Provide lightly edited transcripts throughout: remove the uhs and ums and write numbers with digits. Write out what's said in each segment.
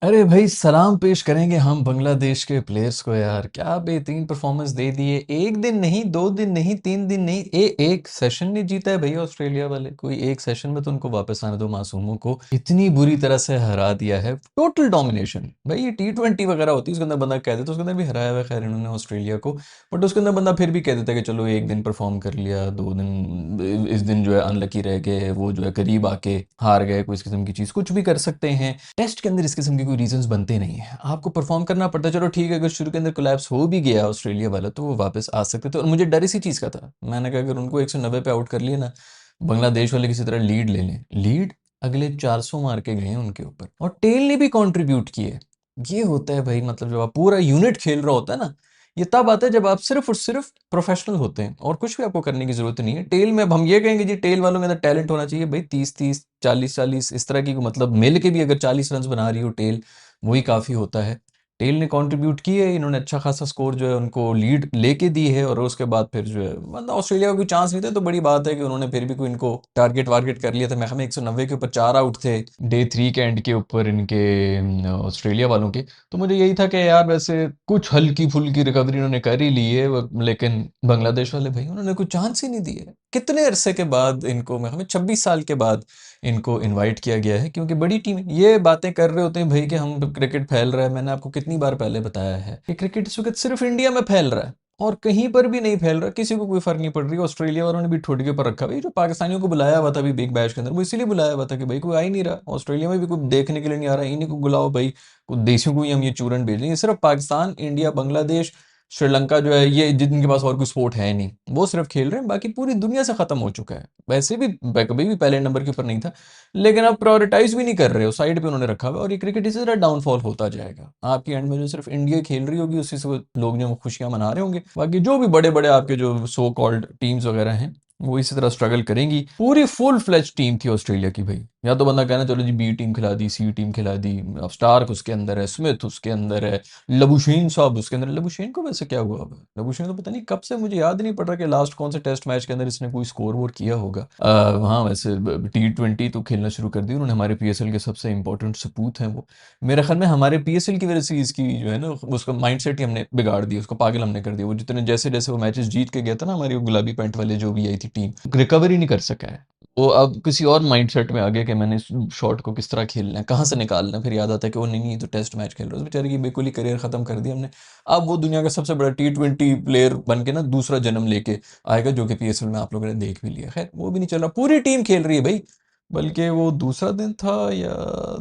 अरे भाई सलाम पेश करेंगे हम बांग्लादेश के प्लेयर्स को यार, क्या बेहतरीन परफॉर्मेंस दे दी है। एक दिन नहीं, 2 दिन नहीं, 3 दिन नहीं, एक सेशन नहीं जीता है भैया ऑस्ट्रेलिया वाले। कोई एक सेशन में तो उनको वापस आने दो, मासूमों को इतनी बुरी तरह से हरा दिया है। टोटल डोमिनेशन भाई, ये T20 वगैरह होती है, उसके अंदर बंदा कह देता, उसके अंदर भी हराया हुआ है खैर इन्होंने ऑस्ट्रेलिया को। बट उसके अंदर बंदा फिर भी कह देता है कि चलो एक दिन परफॉर्म कर लिया, 2 दिन इस दिन जो है अनलकी रह गए, वो जो है करीब आके हार गए, कोई इस किस्म की चीज़ कुछ भी कर सकते हैं। टेस्ट के अंदर इस किस्म के कोई रीजंस बनते नहीं है, आपको परफॉर्म करना पड़ता है। चलो ठीक है, अगर शुरू के अंदर कोलैप्स हो भी गया ऑस्ट्रेलिया वाला तो वो वापस आ सकते थे। और मुझे डर इसी चीज़ का था, मैंने कहा अगर उनको 190 पे आउट कर लिया ना, बांग्लादेश वाले किसी तरह लीड ले लें। लीड अगले 400 मार के गए हैं उनके ऊपर, और टेल ने भी कंट्रीब्यूट किए। ये होता है भाई, मतलब जब आप पूरा यूनिट खेल रहा होता है ना, ये तब आता है जब आप सिर्फ और सिर्फ प्रोफेशनल होते हैं और कुछ भी आपको करने की जरूरत नहीं है। टेल में अब हम ये कहेंगे जी टेल वालों के अंदर टैलेंट होना चाहिए, भाई 30-30, 40-40 इस तरह की, मतलब मिल के भी अगर 40 रन बना रही हो टेल, वही काफ़ी होता है। टेल ने कंट्रीब्यूट की है, इन्होंने अच्छा खासा स्कोर जो है उनको लीड लेके दी है, और उसके बाद फिर जो है मतलब ऑस्ट्रेलिया का कोई चांस नहीं था। तो बड़ी बात है कि उन्होंने फिर भी कोई इनको टारगेट वारगेट कर लिया था। मैं हमें 190 के ऊपर 4 आउट थे डे 3 के एंड के ऊपर इनके, ऑस्ट्रेलिया वालों के। तो मुझे यही था कि यार वैसे कुछ हल्की फुल्की रिकवरी उन्होंने कर ही ली है, लेकिन बांग्लादेश वाले भाई उन्होंने कोई चांस ही नहीं दिए। कितने अरसे के बाद इनको, मैं हमें 26 साल के बाद इनको इनवाइट किया गया है, क्योंकि बड़ी टीम ये बातें कर रहे होते हैं भाई कि हम क्रिकेट फैल रहा है। मैंने आपको कितनी बार पहले बताया है कि क्रिकेट इस वक्त सिर्फ इंडिया में फैल रहा है और कहीं पर भी नहीं फैल रहा, किसी को कोई फर्क नहीं पड़ रही। ऑस्ट्रेलिया वालों ने भी ठोड के ऊपर रखा भाई, जो पाकिस्तानियों को बुलाया हुआ था अभी बिग बैश के अंदर, वो इसीलिए बुलाया हुआ था कि भाई कोई आ ही नहीं रहा, ऑस्ट्रेलिया में भी कोई देखने के लिए नहीं आ रहा, इन्हीं को बुलाओ भाई, कुछ देशों को ही हम ये चूरन भेज रहे हैं। सिर्फ पाकिस्तान, इंडिया, बांग्लादेश, श्रीलंका जो है, ये जिनके पास और कोई स्पोर्ट है नहीं, वो सिर्फ खेल रहे हैं, बाकी पूरी दुनिया से खत्म हो चुका है। वैसे भी कभी भी पहले नंबर के ऊपर नहीं था, लेकिन अब प्रायोरिटाइज भी नहीं कर रहे हो, साइड पे उन्होंने रखा हुआ है, और ये क्रिकेट इसी तरह डाउनफॉल होता जाएगा। आपकी एंड में जो सिर्फ इंडिया खेल रही होगी, उसी से लोग जो खुशियां मना रहे होंगे, बाकी जो भी बड़े बड़े आपके जो सो कॉल्ड टीम्स वगैरह हैं, वो इसी तरह स्ट्रगल करेंगी। पूरी फुल फ्लेज टीम थी ऑस्ट्रेलिया की भाई। या तो बंदा कहना चलो जी बी टीम खिला दी, सी टीम खिला दी, अब स्टार्क उसके अंदर है, स्मिथ उसके अंदर है, लबुशेन साहब उसके अंदर। लबुशेन को वैसे क्या हुआ अब? लबुशेन तो पता नहीं कब से, मुझे याद नहीं पड़ रहा कि लास्ट कौन से टेस्ट मैच के अंदर इसने कोई स्कोर वोर किया होगा। हाँ वैसे T20 तो खेलना शुरू कर दी उन्होंने, हमारे PSL के सबसे इंपॉर्टेंट सपूत हैं वो। मेरे ख्याल में हमारे PSL की वजह से इसकी जो है ना, उसका माइंडसेट ही हमने बिगाड़ दिया, उसको पागल हमने कर दिया। वो जितने जैसे जैसे वो मैचेस जीत के गया था ना, हमारी वो गुलाबी पैंट वाले जो भी आई थी टीम, रिकवरी नहीं कर सका है। वो अब किसी और माइंडसेट में आ गया कि मैंने इस शॉट को किस तरह खेलना है, कहाँ से निकालना है। फिर याद आता है कि वो नहीं नहीं, ये तो टेस्ट मैच खेल रहा है। उस बेचारे की बिल्कुल ही करियर खत्म कर दिया हमने। अब वो दुनिया का सबसे बड़ा T20 प्लेयर बन के ना दूसरा जन्म लेके आएगा, जो कि PSL में आप लोगों ने देख भी लिया। खैर वो भी नहीं चल रहा, पूरी टीम खेल रही है भाई। बल्कि वो दूसरा दिन था या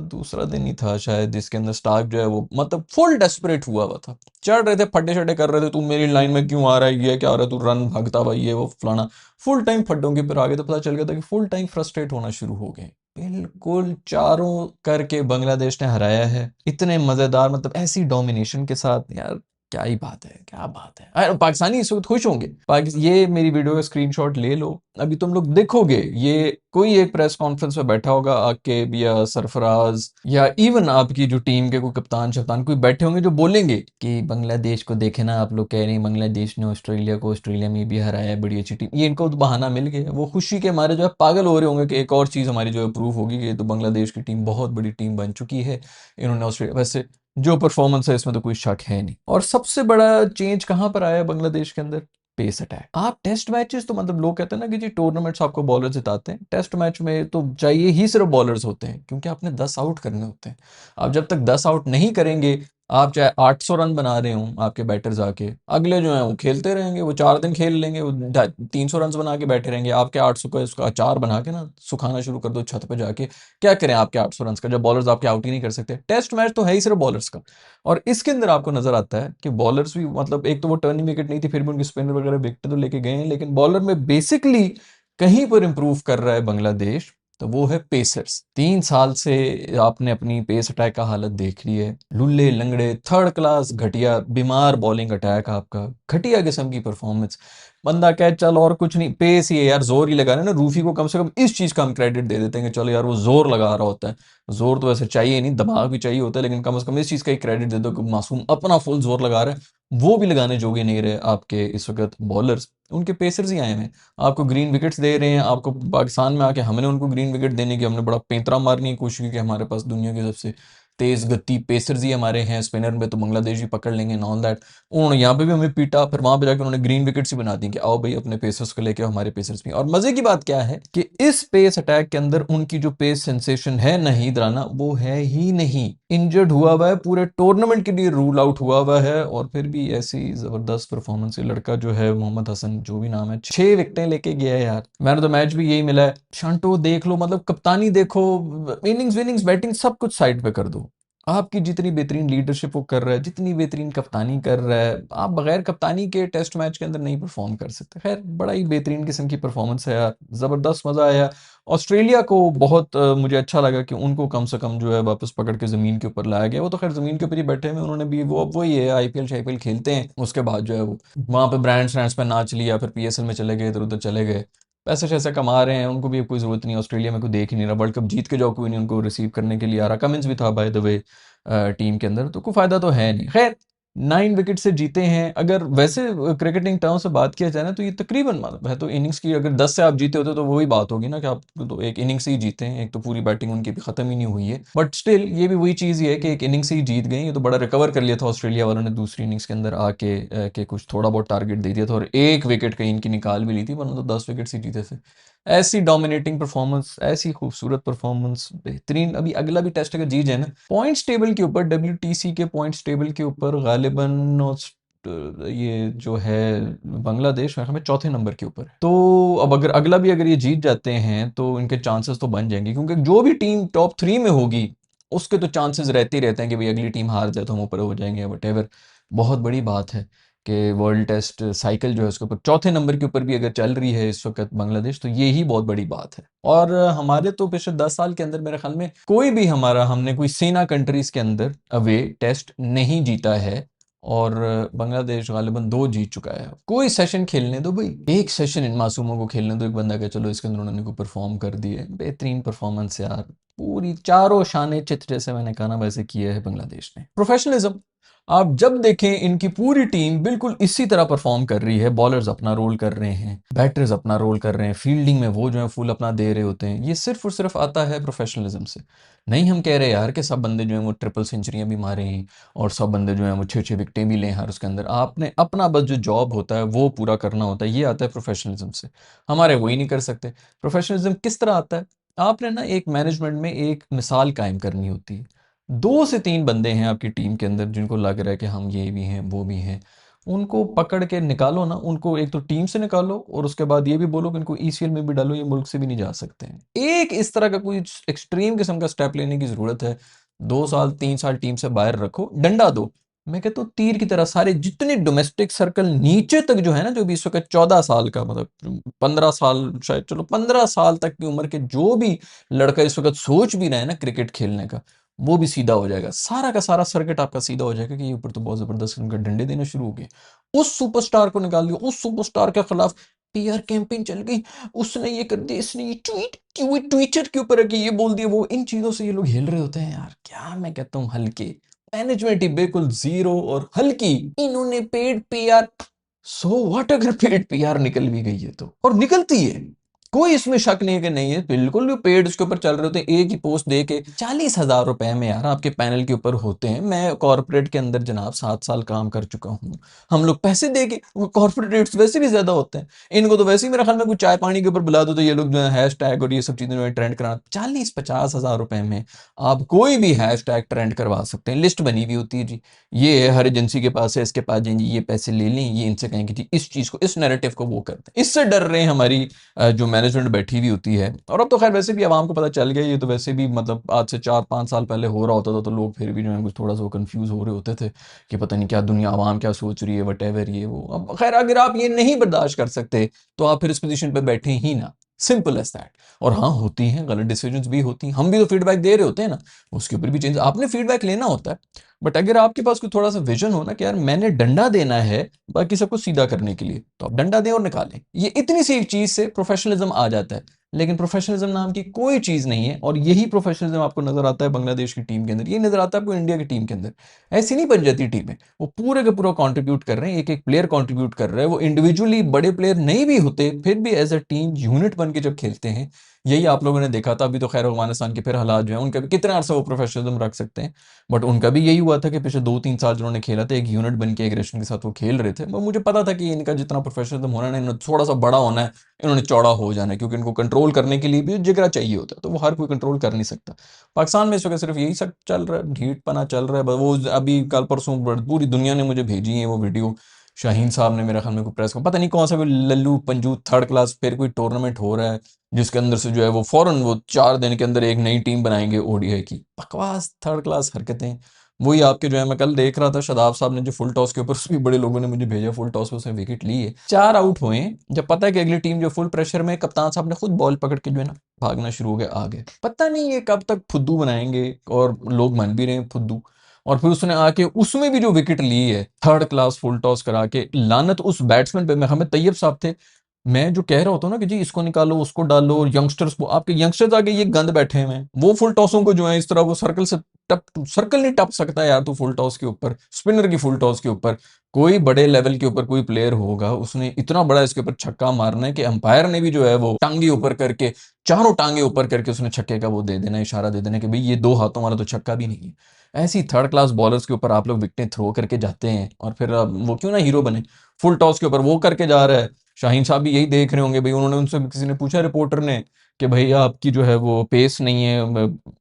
दूसरा दिन ही था शायद, जिसके अंदर स्टार्क जो है वो मतलब फुल डेस्परेट हुआ हुआ था। चढ़ रहे थे, फड्डे शड्डे कर रहे थे, तू मेरी लाइन में क्यों आ रहा है, ये क्या हो रहा है, तू रन भागता भाई, ये वो फलाना। फुल टाइम फड्डों के ऊपर आ गए तो पता चल गया था कि फुल टाइम फ्रस्ट्रेट होना शुरू हो गए। बिल्कुल चारों करके बांग्लादेश ने हराया है, इतने मजेदार, मतलब ऐसी डोमिनेशन के साथ यार। क्या ही बात है, क्या बात है। अरे पाकिस्तानी इस वक्त खुश होंगे। ये मेरी वीडियो का स्क्रीनशॉट ले लो, अभी तुम लोग देखोगे ये कोई एक प्रेस कॉन्फ्रेंस में बैठा होगा आके, या सरफराज, या इवन आपकी जो टीम के कोई कप्तान शप्तान कोई बैठे होंगे जो बोलेंगे कि बांग्लादेश को देखे ना, आप लोग कह रहे हैं बांग्लादेश ने ऑस्ट्रेलिया को ऑस्ट्रेलिया में भी हराया है, बड़ी अच्छी टीम। ये इनको तो बहाना मिल गया, वो खुशी के मारे जो है पागल हो रहे होंगे कि एक और चीज़ हमारी जो है प्रूव होगी कि ये तो बांग्लादेश की टीम बहुत बड़ी टीम बन चुकी है। इन्होंने ऑस्ट्रेलिया, वैसे जो परफॉर्मेंस है इसमें तो कोई शक है नहीं। और सबसे बड़ा चेंज कहाँ पर आया है बांग्लादेश के अंदर? Pace attack. आप टेस्ट मैचेस तो मतलब लोग कहते हैं ना कि जी टूर्नामेंट्स आपको बॉलर जिताते हैं, टेस्ट मैच में तो चाहिए ही सिर्फ बॉलर्स होते हैं, क्योंकि आपने 10 आउट करने होते हैं। आप जब तक 10 आउट नहीं करेंगे, आप चाहे 800 रन बना रहे हो आपके बैटर्स आके, अगले जो है वो खेलते रहेंगे, वो 4 दिन खेल लेंगे, वो 300 रन बना के बैठे रहेंगे। आपके 800 का इसका अचार बना के ना सुखाना शुरू कर दो छत पे जाके। क्या करें आपके 800 रन का, जब बॉलर्स आपके आउट ही नहीं कर सकते। टेस्ट मैच तो है ही सिर्फ बॉलर्स का। और इसके अंदर आपको नजर आता है कि बॉलर्स भी, मतलब एक तो वो टर्निंग विकेट नहीं थी, फिर भी उनके स्पिनर वगैरह विकेट तो लेके गए हैं, लेकिन बॉलर में बेसिकली कहीं पर इंप्रूव कर रहा है बांग्लादेश, तो वो है पेसर्स। 3 साल से आपने अपनी पेस अटैक का हालत देख ली है, लुल्ले लंगड़े, थर्ड क्लास घटिया बीमार बॉलिंग अटैक, आपका घटिया किस्म की परफॉर्मेंस। बंदा कहे चल और कुछ नहीं, पेस ही है यार, जोर ही लगा रहे हैं ना। रूफी को कम से कम इस चीज का हम क्रेडिट दे देते हैं कि चलो यार वो जोर लगा रहा होता है। जोर तो वैसे चाहिए नहीं, दिमाग भी चाहिए होता है, लेकिन कम से कम इस चीज का ही क्रेडिट दे दो कि मासूम अपना फुल जोर लगा रहा है। वो भी लगाने जोगे नहीं रहे आपके इस वक्त बॉलर्स, उनके पेसर्स ही आए हैं। आपको ग्रीन विकेट्स दे रहे हैं, आपको पाकिस्तान में आके हमने उनको ग्रीन विकेट देने की, हमने बड़ा पेंतरा मारने की कोशिश की कि हमारे पास दुनिया के सबसे तेज गति पेसर्स ही हमारे हैं, स्पिनर में तो बांग्लादेश ही पकड़ लेंगे एंड ऑल दैट। उन्होंने यहाँ पे भी हमें पीटा, फिर वहां पे जाकर उन्होंने ग्रीन विकेट्स ही बना दी कि आओ भाई अपने पेसर्स को लेके, हमारे पेसर्स भी। और मजे की बात क्या है कि इस पेस अटैक के अंदर उनकी जो पेस सेंसेशन है नाहीद राना, वो है ही नहीं, इंजर्ड हुआ हुआ है, पूरे टूर्नामेंट के लिए रूल आउट हुआ हुआ है। और फिर भी ऐसी जबरदस्त परफॉर्मेंस, लड़का जो है मोहम्मद हसन जो भी नाम है, 6 विकेटें लेके गया है यार। मैन ऑफ द मैच भी यही मिला है। शांटो देख लो, मतलब कप्तानी देखो, इनिंग्स विनिंग्स बैटिंग सब कुछ साइड पे कर दो, आपकी जितनी बेहतरीन लीडरशिप वो कर रहा है, जितनी बेहतरीन कप्तानी कर रहा है, आप बगैर कप्तानी के टेस्ट मैच के अंदर नहीं परफॉर्म कर सकते। खैर बड़ा ही बेहतरीन किस्म की परफॉर्मेंस है यार, ज़बरदस्त मज़ा आया। ऑस्ट्रेलिया को बहुत मुझे अच्छा लगा कि उनको कम से कम जो है वापस पकड़ के ज़मीन के ऊपर लाया गया। वो तो खैर ज़मीन के ऊपर ही बैठे हुए, उन्होंने भी वो अब वही है, आईपीएल शाईपीएल खेलते हैं, उसके बाद जो है वो वहाँ पे ब्रांड्स ब्रांड्स पे नाच लिया, फिर पीएसएल में चले गए, इधर उधर चले गए, पैसे शैसे कमा रहे हैं, उनको भी अब कोई ज़रूरत नहीं। ऑस्ट्रेलिया में कोई देख ही नहीं रहा, वर्ल्ड कप जीत के जाओ, कोई नहीं उनको रिसीव करने के लिए आ रहा। कमिंस भी था बाय द वे टीम के अंदर, तो कोई फायदा तो है नहीं। खैर 9 विकेट से जीते हैं। अगर वैसे क्रिकेटिंग टर्म से बात किया जाए ना, तो ये तकरीबन मतलब है तो इनिंग्स की, अगर 10 से आप जीते होते तो वही बात होगी ना कि आप तो एक इनिंग से ही जीते हैं, एक तो पूरी बैटिंग उनकी भी खत्म ही नहीं हुई है, बट स्टिल ये भी वही चीज़ ही है कि एक इनिंग से ही जीत गए। ये तो बड़ा रिकवर कर लिया था ऑस्ट्रेलिया वालों ने दूसरी इनिंग्स के अंदर आके के कुछ थोड़ा बहुत टारगेट दे दिया था, और 1 विकेट कहीं इनकी निकाल भी ली थी, वरना तो 10 विकेट ही जीते थे। ऐसी डोमिनेटिंग परफॉर्मेंस, ऐसी खूबसूरत परफॉर्मेंस, बेहतरीन। अभी अगला भी टेस्ट अगर जीत जाए ना, पॉइंट्स टेबल के ऊपर, डब्ल्यूटीसी के पॉइंट्स टेबल के ऊपर गालिबन ये जो है बांग्लादेश में हमें चौथे नंबर के ऊपर है। तो अब अगर अगला भी अगर ये जीत जाते हैं तो इनके चांसेस तो बन जाएंगे, क्योंकि जो भी टीम टॉप 3 में होगी उसके तो चांसेस रहते ही रहते हैं कि भाई अगली टीम हार जाए तो हम ऊपर हो जाएंगे, वट। बहुत बड़ी बात है कि वर्ल्ड टेस्ट साइकिल जो है उसके ऊपर चौथे नंबर के ऊपर भी अगर चल रही है इस वक्त बांग्लादेश, तो ये ही बहुत बड़ी बात है। और हमारे तो पिछले 10 साल के अंदर मेरे ख्याल में कोई भी हमारा, हमने कोई सेना कंट्रीज के अंदर अवे टेस्ट नहीं जीता है, और बांग्लादेश गालिबन 2 जीत चुका है। कोई सेशन खेलने दो भाई, एक सेशन इन मासूमों को खेलने दो, एक बंदा का चलो इसके अंदर उन्होंने को परफॉर्म कर दिए, बेहतरीन परफॉर्मेंस यार, पूरी चारों शाने चित जैसे मैंने कहा ना वैसे किया है बांग्लादेश ने। प्रोफेशनलिज्म आप जब देखें, इनकी पूरी टीम बिल्कुल इसी तरह परफॉर्म कर रही है। बॉलर्स अपना रोल कर रहे हैं, बैटर्स अपना रोल कर रहे हैं, फील्डिंग में वो जो है फुल अपना दे रहे होते हैं। ये सिर्फ और सिर्फ आता है प्रोफेशनलिज्म से। नहीं हम कह रहे यार कि सब बंदे जो हैं वो ट्रिपल सेंचुरियां भी मारें और सब बंदे जो हैं वो 6 6 विकेटें भी लें हर उसके अंदर। आपने अपना बस जो जॉब होता है वो पूरा करना होता है, ये आता है प्रोफेशनलिज्म से। हमारे वही नहीं कर सकते। प्रोफेशनलिज्म किस तरह आता है? आपने ना एक मैनेजमेंट में एक मिसाल कायम करनी होती है। 2 से 3 बंदे हैं आपकी टीम के अंदर जिनको लग रहा है कि हम ये भी हैं वो भी हैं, उनको पकड़ के निकालो ना, उनको एक तो टीम से निकालो और उसके बाद ये भी बोलो कि इनको ईसीएल में भी डालो, ये मुल्क से भी नहीं जा सकते हैं। एक इस तरह का कोई एक्सट्रीम किस्म का स्टेप लेने की जरूरत है। 2 साल 3 साल टीम से बाहर रखो, डंडा दो। मैं कहता हूँ तीर की तरह सारे जितने डोमेस्टिक सर्कल नीचे तक जो है ना, जो भी इस वक्त 14 साल का, मतलब 15 साल, शायद चलो 15 साल तक की उम्र के जो भी लड़का इस वक्त सोच भी रहे हैं ना क्रिकेट खेलने का, वो भी सीधा हो जाएगा। सारा का सारा सर्किट आपका सीधा हो जाएगा कि ये ऊपर तो बहुत जबरदस्त उनका डंडे देना शुरू हो गए। उस सुपरस्टार को निकाल दिया, उस सुपरस्टार के खिलाफ पीआर कैंपेन चल गई, उसने ये कर दिया, इसने ये ट्वीट क्यों, ट्विटर के ऊपर ये बोल दिया, वो इन चीजों से ये लोग हिल रहे होते हैं यार। क्या मैं कहता हूँ, हल्के मैनेजमेंट ही बिल्कुल जीरो और हल्की। इन्होंने पेड पीआर, सो व्हाट अगर पेड पीआर निकल भी गई है तो, और निकलती है, कोई इसमें शक नहीं है कि नहीं है, बिल्कुल भी पेड उसके ऊपर चल रहे होते हैं। एक ही पोस्ट दे के 40,000 रुपए में यार आपके पैनल के ऊपर होते हैं। मैं कॉर्पोरेट के अंदर जनाब 7 साल काम कर चुका हूँ। हम लोग पैसे दे के, कॉर्पोरेट रेट्स वैसे भी ज्यादा होते हैं, इनको तो वैसे ही मेरे ख्याल में कुछ चाय पानी के ऊपर बुला दो तो ये लोग जो है हैश टैग और ये सब चीजें जो है ट्रेंड करा, 40-50 हजार रुपए में आप कोई भी हैश टैग ट्रेंड करवा सकते हैं। लिस्ट बनी हुई होती है जी, ये है हर एजेंसी के पास है, इसके पास जाएंगे, ये पैसे ले लें, ये इनसे कहेंगे जी इस चीज को, इस नैरेटिव को वो करते हैं। इससे डर रहे हैं हमारी जो मैनेजमेंट बैठी हुई होती है। और अब तो खैर वैसे भी आवाम को पता चल गया, ये तो वैसे भी मतलब आज से 4-5 साल पहले हो रहा होता था, तो लोग फिर भी जो है कुछ थोड़ा सा कंफ्यूज हो रहे होते थे कि पता नहीं क्या दुनिया आवाम क्या सोच रही है, वट एवर ये वो। अब खैर अगर आप ये नहीं बर्दाश्त कर सकते तो आप फिर इस पोजीशन पे बैठे ही ना, सिंपल एज दैट। और हाँ होती हैं गलत डिसीजंस भी होती हैं, हम भी तो फीडबैक दे रहे होते हैं ना, उसके ऊपर भी चेंज आपने फीडबैक लेना होता है। बट अगर आपके पास कोई थोड़ा सा विजन हो ना कि यार मैंने डंडा देना है बाकी सबको सीधा करने के लिए, तो आप डंडा दें और निकालें। ये इतनी सी एक चीज से प्रोफेशनलिज्म आ जाता है। लेकिन प्रोफेशनलिज्म नाम की कोई चीज नहीं है, और यही प्रोफेशनलिज्म आपको नजर आता है बांग्लादेश की टीम के अंदर, ये नजर आता है आपको इंडिया की टीम के अंदर। ऐसी नहीं बन जाती टीमें, वो पूरे का पूरा कंट्रीब्यूट कर रहे हैं, एक एक प्लेयर कंट्रीब्यूट कर रहे हैं। वो इंडिविजुअली बड़े प्लेयर नहीं भी होते, फिर भी एज अ टीम यूनिट बन के जब खेलते हैं, यही आप लोगों ने देखा था। अभी तो खैर अफगानिस्तान के फिर हालात जो हैं, उनका भी कितना अर्सा वो प्रोफेशनलिज्म रख सकते हैं, बट उनका भी यही हुआ था कि पिछले 2-3 साल जिन्होंने खेला था, एक यूनिट बन के एग्रेशन के साथ वो खेल रहे थे। मुझे पता था कि इनका जितना प्रोफेशनलिज्म होना है, इन्होंने थोड़ा सा बड़ा होना है, इन्होंने चौड़ा हो जाना है, क्योंकि इनको कंट्रोल करने के लिए भी जिगरा चाहिए होता है, तो वो हर कोई कंट्रोल कर नहीं सकता। पाकिस्तान में इस वक्त सिर्फ यही सब चल रहा है, ढीठपना चल रहा है। वो अभी कल परसों पूरी दुनिया ने मुझे भेजी है वो वीडियो, शाहीन साहब ने मेरे ख्याल में कोई प्रेस को पता नहीं कौन सा कोई लल्लू पंजू थर्ड क्लास फिर कोई टूर्नामेंट हो रहा है, जिसके अंदर से जो है वो फौरन वो 4 दिन के अंदर एक नई टीम बनाएंगे ओडीआई की। बकवास थर्ड क्लास हरकतें। वही आपके जो है, मैं कल देख रहा था शादाब साहब ने जो फुल टॉस के ऊपर भी बड़े लोगों ने मुझे भेजा, फुल टॉस में उसने विकेट ली है, 4 आउट हुए हैं, जब पता है कि अगली टीम जो फुल प्रेशर में, कप्तान साहब ने खुद बॉल पकड़ के जो है ना भागना शुरू हो गया आगे। पता नहीं ये कब तक फुद्दू बनाएंगे, और लोग मान भी रहे हैं फुद्दू। और फिर उसने आके उसमें भी जो विकेट ली है थर्ड क्लास फुल टॉस करा के, लानत उस बैट्समैन पे, मोहम्मद तैयब साहब थे। मैं जो कह रहा होता हूँ ना कि जी इसको निकालो उसको डालो, और यंगस्टर्स को, आपके यंगस्टर्स आगे ये गंद बैठे हुए हैं, वो फुल टॉसों को जो है इस तरह वो सर्कल से टप, सर्कल नहीं टप सकता यार तू फुल टॉस के ऊपर, स्पिनर की फुल टॉस के ऊपर। कोई बड़े लेवल के ऊपर कोई प्लेयर होगा, उसने इतना बड़ा इसके ऊपर छक्का मारना है कि अंपायर ने भी जो है वो टांगे ऊपर करके, चारों टांगे ऊपर करके उसने छक्के का वो दे देना, इशारा दे देना कि भाई ये 2 हाथों वाला तो छक्का भी नहीं है। ऐसी थर्ड क्लास बॉलर्स के ऊपर आप लोग विकेटें थ्रो करके जाते हैं, और फिर वो क्यों ना हीरो बने। फुल टॉस के ऊपर वो करके जा रहा है। शाहीन साहब भी यही देख रहे होंगे भाई, उन्होंने उनसे, किसी ने पूछा रिपोर्टर ने कि भाई आपकी जो है वो पेस नहीं है,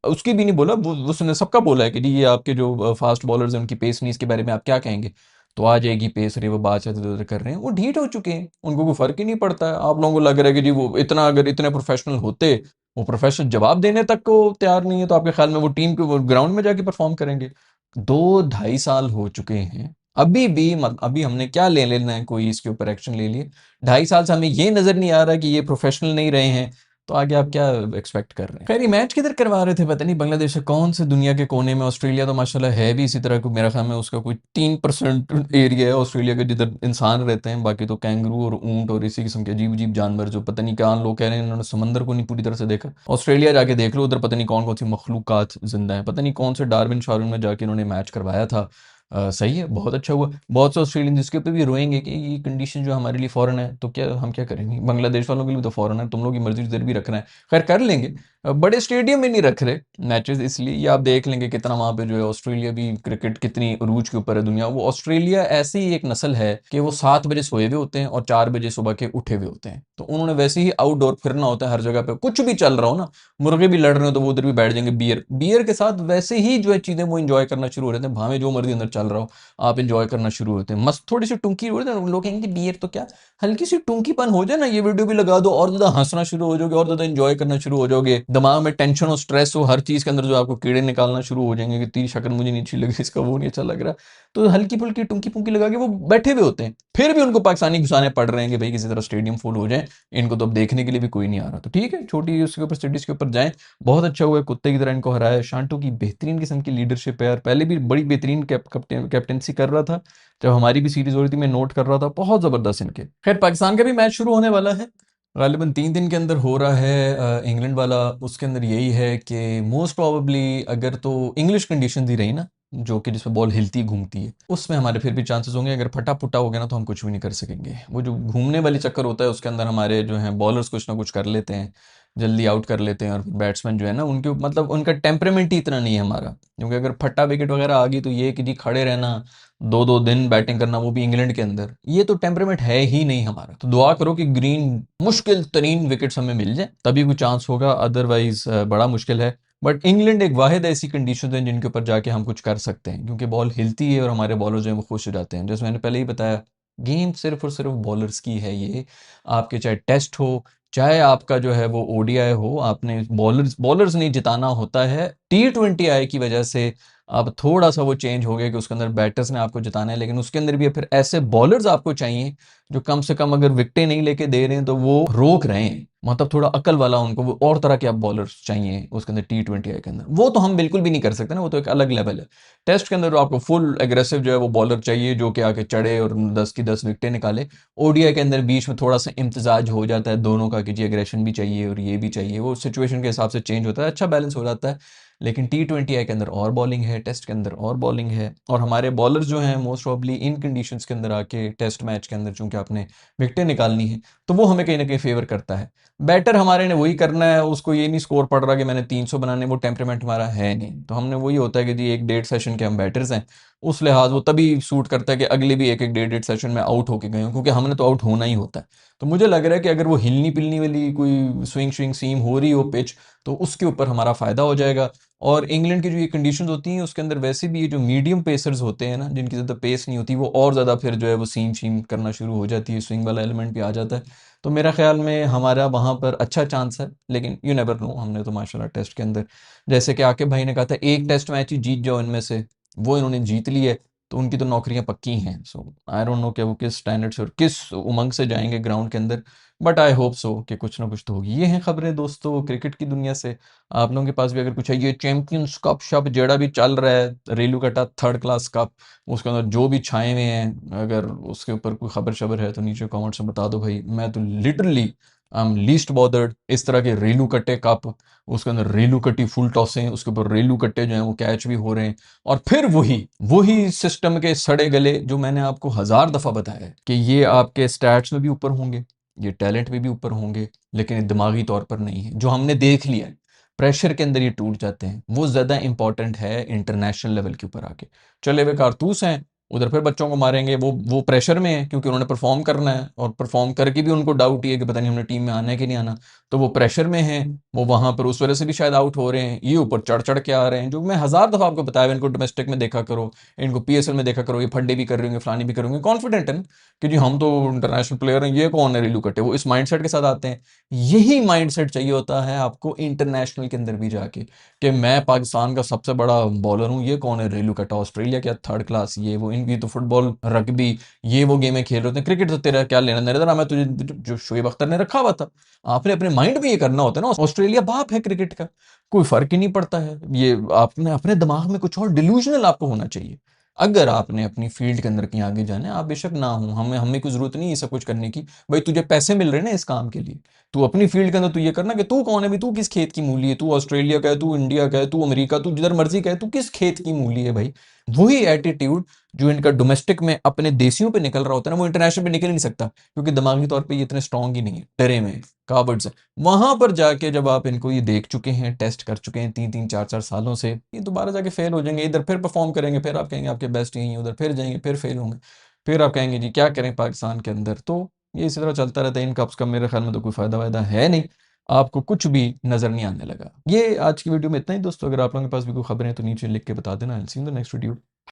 उसकी भी नहीं बोला वो, उसने सबका बोला है कि जी ये आपके जो फास्ट बॉलर्स हैं उनकी पेस नहीं, इसके बारे में आप क्या कहेंगे। तो आ जाएगी पेस, रे वो बात इधर उधर कर रहे हैं, वो ढीठ हो चुके हैं, उनको कोई फर्क ही नहीं पड़ता है। आप लोगों को लग रहा है कि जी वो इतना, अगर इतने प्रोफेशनल होते, वो प्रोफेशनल जवाब देने तक को तैयार नहीं है, तो आपके ख्याल में वो टीम के ग्राउंड में जाके परफॉर्म करेंगे। 2-2.5 साल हो चुके हैं, अभी भी अभी हमने क्या ले लेना है, कोई इसके ऊपर एक्शन ले लिए। 2.5 साल से हमें ये नजर नहीं आ रहा कि ये प्रोफेशनल नहीं रहे हैं, तो आगे आप क्या एक्सपेक्ट कर रहे हैं। खैर ये मैच किधर करवा रहे थे पता नहीं, बांग्लादेश से कौन से दुनिया के कोने में। ऑस्ट्रेलिया तो माशाल्लाह है भी इसी तरह को, मेरा ख्याल में उसका कोई 3% एरिया है ऑस्ट्रेलिया के जिधर इंसान रहते हैं, बाकी तो कैंगरू और ऊंट और इसी किस्म के अजीब अजीब जानवर, जो पता नहीं क्या लोग कह रहे हैं इन्होंने समंदर को नहीं पूरी तरह से देखा। ऑस्ट्रेलिया जाके देख लो, उधर पता नहीं कौन कौन सी मखलूकात जिंदा है, पता नहीं कौन से डार्विन शार्विन में जाके इन्होंने मैच करवाया था। सही है, बहुत अच्छा हुआ। बहुत से ऑस्ट्रेलियन जिसके ऊपर भी रोएंगे कि ये कंडीशन जो हमारे लिए फॉरेन है, तो क्या हम क्या करेंगे, बांग्लादेश वालों के लिए तो फॉरेन है, तुम लोग की मर्जी इधर भी रखना है। खैर कर लेंगे। बड़े स्टेडियम में नहीं रख रहे मैचेस, इसलिए ये आप देख लेंगे कितना वहाँ पे जो है ऑस्ट्रेलिया भी क्रिकेट कितनी अरूज के ऊपर है दुनिया। वो ऑस्ट्रेलिया ऐसी ही एक नस्ल है कि वो 7 बजे सोए हुए होते हैं और 4 बजे सुबह के उठे हुए होते हैं, तो उन्होंने वैसे ही आउटडोर फिरना होता है हर जगह पे, कुछ भी चल रहा हो ना, मुर्गे भी लड़ रहे हो तो वो उधर भी बैठ जाएंगे, बियर बियर के साथ वैसे ही जो है चीजें वो इंजॉय करना शुरू हो रहे हैं, भावे जो मर्जी अंदर चल रहा हो, आप इंजॉय करना शुरू होते हैं। मस्त थोड़ी सी टुंकी हो रही है, लोग कहेंगे बियर तो क्या, हल्की सी टुंकीपन हो जाए ना, ये वीडियो भी लगा दो और ज्यादा हंसना शुरू हो जाओगे, और ज्यादा इंजॉय करना शुरू हो जाओगे। दिमाग में टेंशन और स्ट्रेस हो, हर चीज के अंदर जो आपको कीड़े निकालना शुरू हो जाएंगे कि तेरी शक्ल मुझे नहीं अच्छी लगी, इसका वो नहीं अच्छा लग रहा, तो हल्की फुल्की टुंकी पुंकी लगा के वो बैठे हुए होते हैं, फिर भी उनको पाकिस्तानी घुसाने पड़ रहे हैं कि भाई किसी तरह स्टेडियम फुल हो जाए, इनको तो अब देखने के लिए भी कोई नहीं आ रहा। तो ठीक है, छोटी उसके ऊपर सिटीज के ऊपर जाएं, बहुत अच्छा हुआ है, कुत्ते की तरह इनको हराया। शांटू की बेहतरीन किस्म की लीडरशिप है यार, पहले भी बड़ी बेहतरीन कैप्टेंसी कर रहा था, जब हमारी भी सीरीज हो रही थी मैं नोट कर रहा था, बहुत जबरदस्त इनके। खैर पाकिस्तान का भी मैच शुरू होने वाला है, गालिबन 3 दिन के अंदर हो रहा है, इंग्लैंड वाला। उसके अंदर यही है कि मोस्ट प्रोबेबली अगर तो इंग्लिश कंडीशन ही रही ना, जो कि जिसमें बॉल हिलती घूमती है, उसमें हमारे फिर भी चांसेस होंगे। अगर फटा फुटा हो गया ना तो हम कुछ भी नहीं कर सकेंगे। वो जो घूमने वाली चक्कर होता है उसके अंदर हमारे जो हैं बॉलर्स कुछ ना कुछ कर लेते हैं, जल्दी आउट कर लेते हैं, और बैट्समैन जो है ना उनके मतलब उनका टेम्परामेंट ही इतना नहीं है हमारा, क्योंकि अगर फट्टा विकेट वगैरह आ गई तो ये कि जी खड़े रहना, 2-2 दिन बैटिंग करना, वो भी इंग्लैंड के अंदर, ये तो टेम्परामेंट है ही नहीं हमारा। तो दुआ करो कि ग्रीन मुश्किल तरीन विकेट्स हमें मिल जाए, तभी कोई चांस होगा, अदरवाइज बड़ा मुश्किल है। बट इंग्लैंड एक वाहिद ऐसी कंडीशन है जिनके ऊपर जाके हम कुछ कर सकते हैं, क्योंकि बॉल हिलती है और हमारे बॉलर जो है वो खुश हो जाते हैं। जैसे मैंने पहले ही बताया, गेम सिर्फ और सिर्फ बॉलर्स की है ये। आपके चाहे टेस्ट हो, चाहे आपका जो है वो ओडीआई हो, आपने बॉलर्स बॉलर्स नहीं जिताना होता है। T20 आई की वजह से अब थोड़ा सा वो चेंज हो गया कि उसके अंदर बैटर्स ने आपको जिताना है, लेकिन उसके अंदर भी फिर ऐसे बॉलर्स आपको चाहिए जो कम से कम अगर विकेटें नहीं लेके दे रहे हैं तो वो रोक रहे हैं, मतलब थोड़ा अकल वाला उनको, वो और तरह के आप बॉलर्स चाहिए उसके अंदर T20 आई के अंदर। वो तो हम बिल्कुल भी नहीं कर सकते ना, वो तो एक अलग लेवल है। टेस्ट के अंदर तो आपको फुल एग्रेसिव जो है वो बॉलर चाहिए, जो कि आके चढ़े और 10 की 10 विकेटें निकाले। ओडीआई के अंदर बीच में थोड़ा सा इम्तिजाज हो जाता है दोनों का कि जी एग्रेशन भी चाहिए और ये भी चाहिए, वो सिचुएशन के हिसाब से चेंज होता है, अच्छा बैलेंस हो जाता है। लेकिन T20 के अंदर और बॉलिंग है, टेस्ट के अंदर और बॉलिंग है, और हमारे बॉलर्स जो हैं मोस्ट प्रॉब्ली इन कंडीशंस के अंदर आके टेस्ट मैच के अंदर चूंकि आपने विकेटें निकालनी है, तो वो हमें कहीं ना कहीं फेवर करता है। बैटर हमारे ने वही करना है, उसको ये नहीं स्कोर पड़ रहा कि मैंने 300 बनाने, वो टेम्परामेंट हमारा है नहीं। तो हमने वही होता है कि जी एक डेढ़ सेशन के हम बैटर्स हैं, उस लिहाज वो तभी सूट करता है कि अगले भी एक एक डेढ़ डेढ़ सेशन में आउट होके गए हों, क्योंकि हमने तो आउट होना ही होता है। तो मुझे लग रहा है कि अगर वो हिलनी पिलनी वाली कोई स्विंग स्विंग सीम हो रही हो पिच, तो उसके ऊपर हमारा फ़ायदा हो जाएगा। और इंग्लैंड की जो ये कंडीशंस होती हैं उसके अंदर वैसे भी ये जो मीडियम पेसर्स होते हैं ना, जिनकी ज़्यादा पेस नहीं होती, वो और ज़्यादा फिर जो है वो सीम शीम करना शुरू हो जाती है, स्विंग वाला एलिमेंट भी आ जाता है। तो मेरा ख्याल में हमारा वहाँ पर अच्छा चांस है, लेकिन यू नेवर नो। हमने तो माशाल्लाह टेस्ट के अंदर, जैसे कि आकिब भाई ने कहा था, एक टेस्ट मैच ही जीत जाओ इनमें से, वो इन्होंने जीत ली है, तो उनकी तो नौकरियां पक्की हैं। सो आई डोंट नो कि वो किस स्टैंडर्ड से और किस उमंग से जाएंगे ग्राउंड के अंदर, बट आई होप सो कि कुछ ना कुछ तो होगी। ये हैं खबरें दोस्तों क्रिकेट की दुनिया से। आप लोगों के पास भी अगर कुछ है, ये चैंपियंस कप शप जेड़ा भी चल रहा है, रेलू कटा थर्ड क्लास कप, उसके अंदर जो भी छाए हुए हैं, अगर उसके ऊपर कोई खबर शबर है तो नीचे कमेंट्स में बता दो भाई। मैं तो literally I am least bothered इस तरह के रेलू कट्टे कप, उसके अंदर रेलू कट्टी फुल टॉसें, उसके ऊपर रेलू कट्टे जो हैं वो कैच भी हो रहे हैं, और फिर वही वही सिस्टम के सड़े गले जो मैंने आपको हजार दफा बताया है कि ये आपके स्टैट्स में भी ऊपर होंगे, ये टैलेंट में भी ऊपर होंगे, लेकिन ये दिमागी तौर पर नहीं है। जो हमने देख लिया है, प्रेशर के अंदर ये टूट जाते हैं, वो ज़्यादा इंपॉर्टेंट है इंटरनेशनल लेवल के ऊपर आके। चले हुए कारतूस हैं, उधर फिर बच्चों को मारेंगे, वो प्रेशर में है क्योंकि उन्होंने परफॉर्म करना है, और परफॉर्म करके भी उनको डाउट ही है कि पता नहीं हमने टीम में आना है कि नहीं आना। तो वो प्रेशर में है, वो वहां पर उस वजह से भी शायद आउट हो रहे हैं, ये ऊपर चढ़ चढ़ के आ रहे हैं। जो मैं हजार दफा आपको बताया, इनको डोमेस्टिक में देखा करो, इनको पीएसएल में देखा करो, ये फड्डे भी कर रहे होंगे, फलानी भी करेंगे, कॉन्फिडेंट है ना कि जी हम तो इंटरनेशनल प्लेयर हैं, ये कौन है रिलू कटे, वो इस माइंडसेट के साथ आते हैं। यही माइंडसेट चाहिए होता है आपको इंटरनेशनल के अंदर भी जाके, कि मैं पाकिस्तान का सबसे बड़ा बॉलर हूँ, ये कौन है रेलू कटा, ऑस्ट्रेलिया क्या थर्ड क्लास, ये वो, इनकी तो फुटबॉल रग्बी ये वो गेमें खेल रहे होते हैं, क्रिकेट तो तेरा क्या लेना देना, मैं तुझे जो शोएब अख्तर ने रखा हुआ था। आपने अपने माइंड में ये करना होता है ना, ऑस्ट्रेलिया बाप है क्रिकेट का, कोई फर्क ही नहीं पड़ता है। ये आपने अपने दिमाग में कुछ और डिल्यूजनल आपको होना चाहिए। अगर आपने अपनी फील्ड के अंदर कहीं आगे जाना है, आप बेशक ना हो, हमें हमें कोई जरूरत नहीं है सब कुछ करने की। भाई तुझे पैसे मिल रहे हैं ना इस काम के लिए, तू अपनी फील्ड के अंदर तू ये करना कि तू कौन है भी, तू किस खेत की मूली है, तू ऑस्ट्रेलिया का है, तू इंडिया का है, तू अमेरिका, तू जिधर मर्जी का है, तू किस खेत की मूली है भाई। वही एटीट्यूड जो इनका डोमेस्टिक में अपने देशियों पे निकल रहा होता है ना, वो इंटरनेशनल पे निकल ही नहीं सकता, क्योंकि दिमागी तौर पे ये इतने स्ट्रांग ही नहीं है, डरे में काबर्ड्स है। वहां पर जाके जब आप इनको ये देख चुके हैं, टेस्ट कर चुके हैं 3 3 4 4 सालों से, ये दोबारा जाके फेल हो जाएंगे, इधर फिर परफॉर्म करेंगे, फिर आप कहेंगे आपके बेस्ट यही हैं, उधर फिर जाएंगे फिर फेल होंगे, फिर आप कहेंगे जी क्या करें पाकिस्तान के अंदर। तो ये इसी तरह चलता रहता है। इन कप्स का मेरे ख्याल में तो कोई फायदा वायदा है नहीं, आपको कुछ भी नजर नहीं आने लगा। ये आज की वीडियो में इतना ही दोस्तों। अगर आप लोगों के पास भी कोई खबरें हैं तो नीचे लिख के बता देना। सी इन द नेक्स्ट वीडियो।